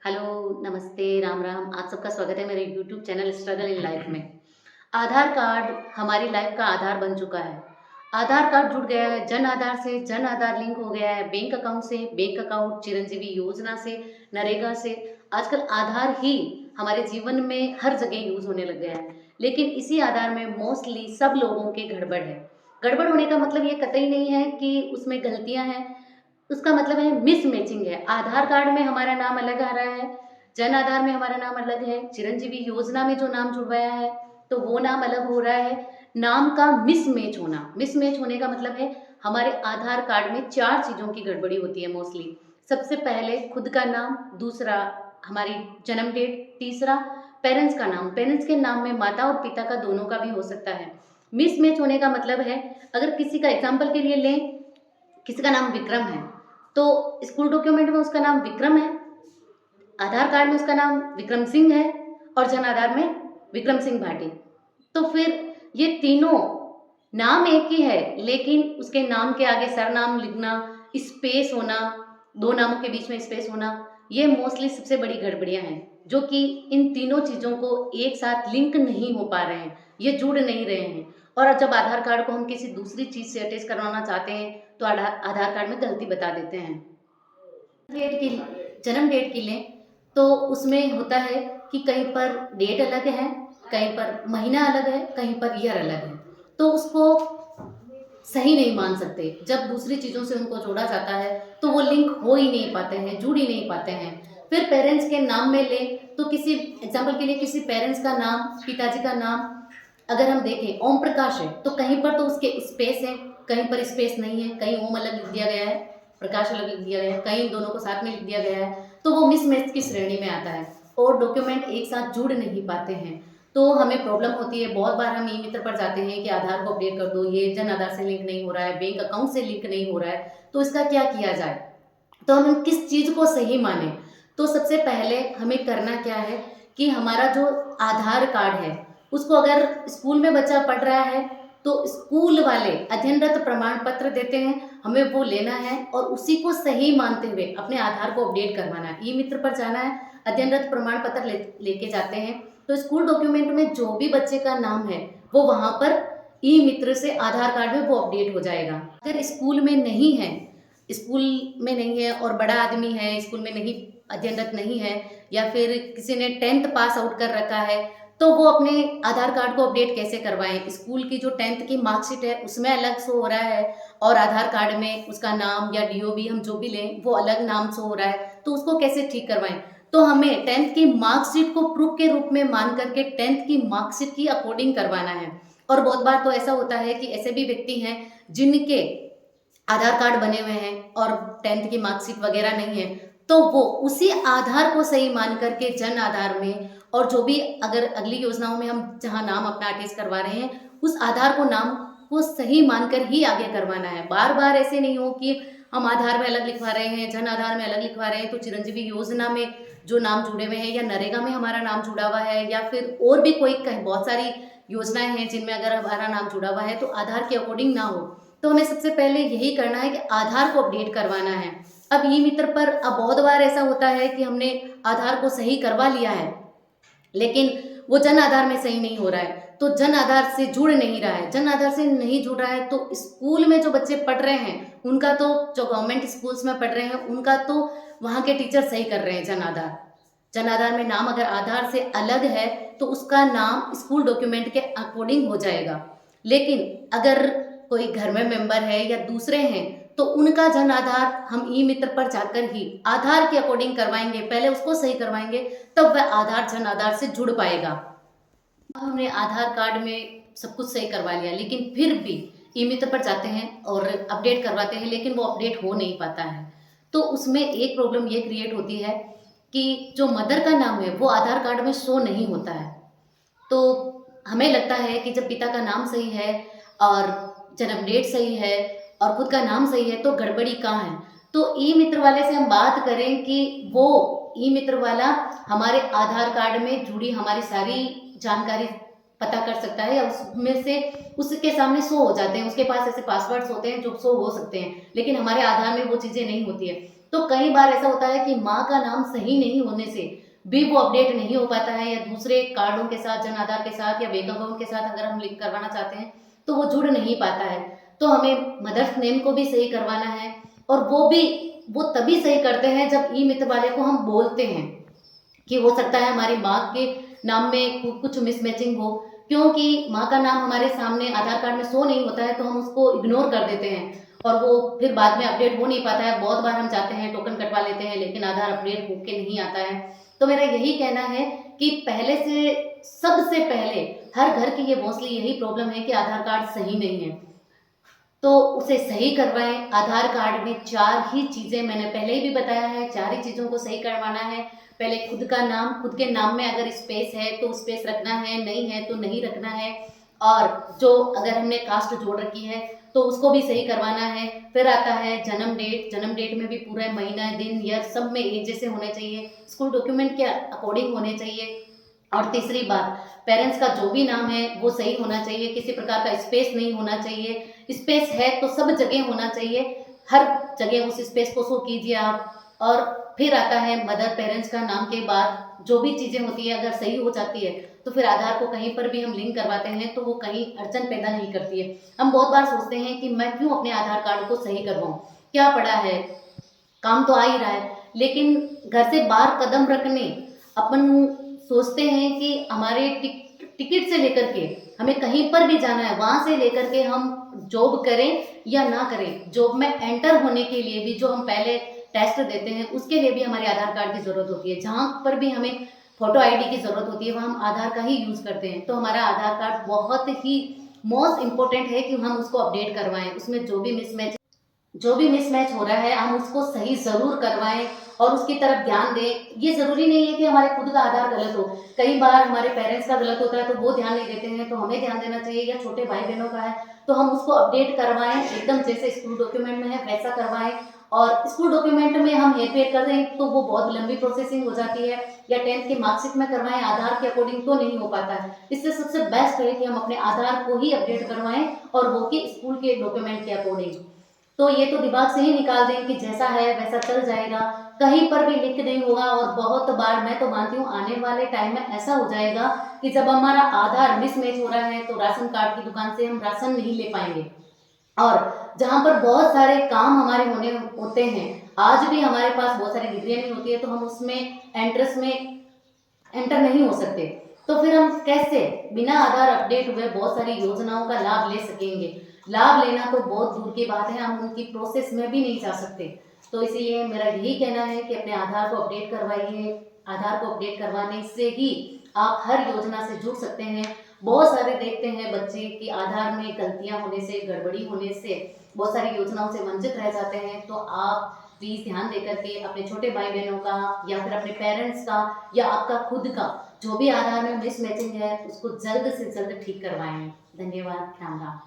Hello, नमस्ते, राम राम। आप सबका स्वागत है मेरे YouTube channel struggle in life में। आधार कार्ड हमारी लाइफ का आधार बन चुका है। आधार कार्ड जुड़ गया है जन आधार से, जन आधार लिंक हो गया है बैंक अकाउंट से, बैंक अकाउंट चिरंजीवी योजना से, नरेगा से। आजकल आधार ही हमारे जीवन में हर जगह यूज होने लग गया है। लेकिन इसी आधार में मोस्टली सब लोगों के गड़बड़ है। गड़बड़ होने का मतलब ये कतई नहीं है कि उसमें गलतियां हैं। उसका मतलब है मिसमैचिंग है। आधार कार्ड में हमारा नाम अलग आ रहा है, जन आधार में हमारा नाम अलग है, चिरंजीवी योजना में जो नाम जुड़वाया है तो वो नाम अलग हो रहा है। नाम का मिसमैच होना, मिसमैच होने का मतलब है हमारे आधार कार्ड में चार चीजों की गड़बड़ी होती है मोस्टली। सबसे पहले खुद का नाम, दूसरा हमारी जन्म डेट, तीसरा पेरेंट्स का नाम। पेरेंट्स के नाम में माता और पिता का दोनों का भी हो सकता है। मिसमैच होने का मतलब है, अगर किसी का एग्जाम्पल के लिए लें, किसी का नाम विक्रम है तो स्कूल डॉक्यूमेंट में उसका नाम विक्रम है, आधार कार्ड में उसका नाम विक्रम सिंह है और जन आधार में विक्रम सिंह भाटी। तो फिर ये तीनों नाम एक ही है, लेकिन उसके नाम के आगे सरनाम लिखना, स्पेस होना, दो नामों के बीच में स्पेस होना, ये मोस्टली सबसे बड़ी गड़बड़ियां हैं जो कि इन तीनों चीज़ों को एक साथ लिंक नहीं हो पा रहे हैं, ये जुड़ नहीं रहे हैं। और जब आधार कार्ड को हम किसी दूसरी चीज़ से अटैच करवाना चाहते हैं तो आधार कार्ड में गलती बता देते हैं। डेट की जन्म डेट की लें तो उसमें होता है कि कहीं पर डेट अलग है, कहीं पर महीना अलग है, कहीं पर ईयर अलग है। तो उसको सही नहीं मान सकते। जब दूसरी चीज़ों से उनको जोड़ा जाता है तो वो लिंक हो ही नहीं पाते हैं, जुड़ ही नहीं पाते हैं। फिर पेरेंट्स के नाम में लें तो किसी एग्जाम्पल के लिए किसी पेरेंट्स का नाम, पिताजी का नाम अगर हम देखें ओम प्रकाश है तो कहीं पर तो उसके स्पेस है, कहीं पर स्पेस नहीं है, कहीं ओम अलग लिख दिया गया है, प्रकाश अलग लिख दिया गया है, कहीं दोनों को साथ में लिख दिया गया है, तो वो मिसमैच की श्रेणी में आता है और डॉक्यूमेंट एक साथ जुड़ नहीं पाते हैं। तो हमें प्रॉब्लम होती है। बहुत बार हम ई मित्र पर जाते हैं कि आधार को अपडेट कर दो, ये जन आधार से लिंक नहीं हो रहा है, बैंक अकाउंट से लिंक नहीं हो रहा है, तो इसका क्या किया जाए, तो हम किस चीज़ को सही माने। तो सबसे पहले हमें करना क्या है कि हमारा जो आधार कार्ड है उसको, अगर स्कूल में बच्चा पढ़ रहा है तो स्कूल वाले अध्ययनरत प्रमाण पत्र देते हैं, हमें वो लेना है और उसी को सही मानते हुए अपने आधार को अपडेट करवाना है। ई मित्र पर जाना है, अध्ययनरत प्रमाण पत्र लेके जाते हैं तो स्कूल डॉक्यूमेंट में जो भी बच्चे का नाम है वो वहाँ पर ई मित्र से आधार कार्ड में वो अपडेट हो जाएगा। अगर स्कूल में नहीं है, स्कूल में नहीं है और बड़ा आदमी है, स्कूल में नहीं, अध्ययनरत नहीं है, या फिर किसी ने 10th पास आउट कर रखा है, तो वो अपने आधार कार्ड को अपडेट कैसे करवाएं। स्कूल की जो 10th की मार्कशीट है उसमें अलग शो हो रहा है और आधार कार्ड में उसका नाम या डीओबी हम जो भी लें वो अलग नाम शो हो रहा है, तो उसको कैसे ठीक करवाएं। तो हमें 10th की मार्कशीट को प्रूफ के रूप में मान करके 10th की मार्कशीट की अकॉर्डिंग करवाना है। और बहुत बार तो ऐसा होता है कि ऐसे भी व्यक्ति हैं जिनके आधार कार्ड बने हुए हैं और 10th की मार्कशीट वगैरह नहीं है, तो वो उसी आधार को सही मान करके जन आधार में और जो भी अगर अगली योजनाओं में हम जहाँ नाम अपना अटैच करवा रहे हैं उस आधार को, नाम को सही मानकर ही आगे करवाना है। बार बार ऐसे नहीं हो कि हम आधार में अलग लिखवा रहे हैं, जन आधार में अलग लिखवा रहे हैं तो चिरंजीवी योजना में जो नाम जुड़े हुए हैं या नरेगा में हमारा नाम जुड़ा हुआ है या फिर और भी कोई बहुत सारी योजनाएं हैं जिनमें अगर हमारा नाम जुड़ा हुआ है तो आधार के अकॉर्डिंग ना हो। तो हमें सबसे पहले यही करना है कि आधार को अपडेट करवाना है। अब ई मित्र पर अब बहुत बार ऐसा होता है कि हमने आधार को सही करवा लिया है लेकिन वो जन आधार में सही नहीं हो रहा है, तो जन आधार से जुड़ नहीं रहा है। जन आधार से नहीं जुड़ रहा है तो स्कूल में जो बच्चे पढ़ रहे हैं उनका तो, जो गवर्नमेंट स्कूल्स में पढ़ रहे हैं उनका तो वहाँ के टीचर सही कर रहे हैं जन आधार। जन आधार में नाम अगर आधार से अलग है तो उसका नाम स्कूल डॉक्यूमेंट के अकॉर्डिंग हो जाएगा। लेकिन अगर कोई घर में मेंबर है या दूसरे हैं तो उनका जन आधार हम ई मित्र पर जाकर ही आधार के अकॉर्डिंग करवाएंगे, पहले उसको सही करवाएंगे तब वह आधार जन आधार से जुड़ पाएगा। हमने आधार कार्ड में सब कुछ सही करवा लिया लेकिन फिर भी ई मित्र पर जाते हैं और अपडेट करवाते हैं लेकिन वो अपडेट हो नहीं पाता है, तो उसमें एक प्रॉब्लम ये क्रिएट होती है कि जो मदर का नाम है वो आधार कार्ड में शो नहीं होता है। तो हमें लगता है कि जब पिता का नाम सही है और जन्म डेट सही है और खुद का नाम सही है तो गड़बड़ी कहाँ है। तो ई मित्र वाले से हम बात करें कि वो ई मित्र वाला हमारे आधार कार्ड में जुड़ी हमारी सारी जानकारी पता कर सकता है या उसमें से उसके सामने शो हो जाते हैं, उसके पास ऐसे पासवर्ड्स होते हैं जो शो हो सकते हैं लेकिन हमारे आधार में वो चीज़ें नहीं होती है। तो कई बार ऐसा होता है कि माँ का नाम सही नहीं होने से भी वो अपडेट नहीं हो पाता है, या दूसरे कार्डों के साथ, जन आधार के साथ या बैंक अकाउंट के साथ अगर हम लिंक करवाना चाहते हैं तो वो जुड़ नहीं पाता है। तो हमें मदर्स नेम को भी सही करवाना है, और वो तभी सही करते हैं जब ई मित्र वाले को हम बोलते हैं कि हो सकता है हमारी माँ के नाम में कुछ मिसमैचिंग हो, क्योंकि माँ का नाम हमारे सामने आधार कार्ड में शो नहीं होता है तो हम उसको इग्नोर कर देते हैं, और वो फिर बाद में अपडेट हो नहीं पाता है। बहुत बार हम चाहते हैं टोकन कटवा लेते हैं, लेकिन आधार अपडेट होके नहीं आता है। तो मेरा यही कहना है कि पहले से, सबसे पहले हर घर की ये मोस्टली यही प्रॉब्लम है कि आधार कार्ड सही नहीं है, तो उसे सही करवाएं। आधार कार्ड में 4 ही चीज़ें मैंने पहले ही भी बताया है, 4 ही चीज़ों को सही करवाना है। पहले खुद का नाम, खुद के नाम में अगर स्पेस है तो स्पेस रखना है, नहीं है तो नहीं रखना है। और जो अगर हमने कास्ट जोड़ रखी है तो उसको भी सही करवाना है। फिर आता है जन्म डेट, जन्म डेट में भी पूरा महीना, दिन, ईयर सब में एक जैसे होने चाहिए, स्कूल डॉक्यूमेंट के अकॉर्डिंग होने चाहिए। और तीसरी बात, पेरेंट्स का जो भी नाम है वो सही होना चाहिए, किसी प्रकार का स्पेस नहीं होना चाहिए। स्पेस है तो सब जगह होना चाहिए, हर जगह उस स्पेस को शो कीजिए आप। और फिर आता है मदर, पेरेंट्स का नाम के बाद जो भी चीज़ें होती है अगर सही हो जाती है तो फिर आधार को कहीं पर भी हम लिंक करवाते हैं तो वो कहीं अड़चन पैदा नहीं करती है। हम बहुत बार सोचते हैं कि मैं क्यों अपने आधार कार्ड को सही करवाऊँ, क्या पड़ा है, काम तो आ ही रहा है। लेकिन घर से बाहर कदम रखने अपन सोचते हैं कि हमारे टिकट से लेकर के हमें कहीं पर भी जाना है, वहां से लेकर के हम जॉब करें या ना करें, जॉब में एंटर होने के लिए भी जो हम पहले टेस्ट देते हैं उसके लिए भी हमारे आधार कार्ड की ज़रूरत होती है। जहाँ पर भी हमें फोटो आईडी की ज़रूरत होती है वहाँ हम आधार का ही यूज़ करते हैं। तो हमारा आधार कार्ड बहुत ही मोस्ट इम्पोर्टेंट है कि हम उसको अपडेट करवाएं। उसमें जो भी मिसमैच हो रहा है हम उसको सही ज़रूर करवाएं और उसकी तरफ ध्यान दें। ये ज़रूरी नहीं है कि हमारे खुद का आधार गलत हो, कई बार हमारे पेरेंट्स का गलत होता है तो वो ध्यान नहीं देते हैं, तो हमें ध्यान देना चाहिए। या छोटे भाई बहनों का है तो हम उसको अपडेट करवाएं, एकदम जैसे स्कूल डॉक्यूमेंट में है वैसा करवाएं। और स्कूल डॉक्यूमेंट में हम हेर फेर कर दें तो वो बहुत लंबी प्रोसेसिंग हो जाती है, या 10th की मार्कशीट में करवाएं आधार के अकॉर्डिंग तो नहीं हो पाता है। इससे सबसे बेस्ट है कि हम अपने आधार को ही अपडेट करवाएं, और वो कि स्कूल के डॉक्यूमेंट के अकॉर्डिंग। तो ये तो दिमाग से ही निकाल दें कि जैसा है वैसा चल जाएगा, कहीं पर भी लिंक नहीं होगा। और बहुत बार मैं तो मानती हूँ आने वाले टाइम में ऐसा हो जाएगा कि जब हमारा आधार मिसमैच हो रहा है तो राशन कार्ड की दुकान से हम राशन नहीं ले पाएंगे। और जहाँ पर बहुत सारे काम हमारे होने होते हैं, आज भी हमारे पास बहुत सारी डिग्रियाँ नहीं होती है तो हम उसमें एंट्रेंस में एंटर नहीं हो सकते। तो फिर हम कैसे बिना आधार अपडेट हुए बहुत सारी योजनाओं का लाभ ले सकेंगे। लाभ लेना तो बहुत दूर की बात है, हम उनकी प्रोसेस में भी नहीं जा सकते। तो इसीलिए मेरा यही कहना है कि अपने आधार को अपडेट करवाइए। आधार को अपडेट करवाने से ही आप हर योजना से जुड़ सकते हैं। बहुत सारे देखते हैं बच्चे कि आधार में गलतियां होने से, गड़बड़ी होने से बहुत सारी योजनाओं से वंचित रह जाते हैं। तो आप प्लीज़ ध्यान देकर के अपने छोटे भाई बहनों का या फिर अपने पेरेंट्स का या आपका खुद का जो भी आधार में मिसमैचिंग है उसको जल्द से जल्द ठीक करवाएं। धन्यवाद, राम राम।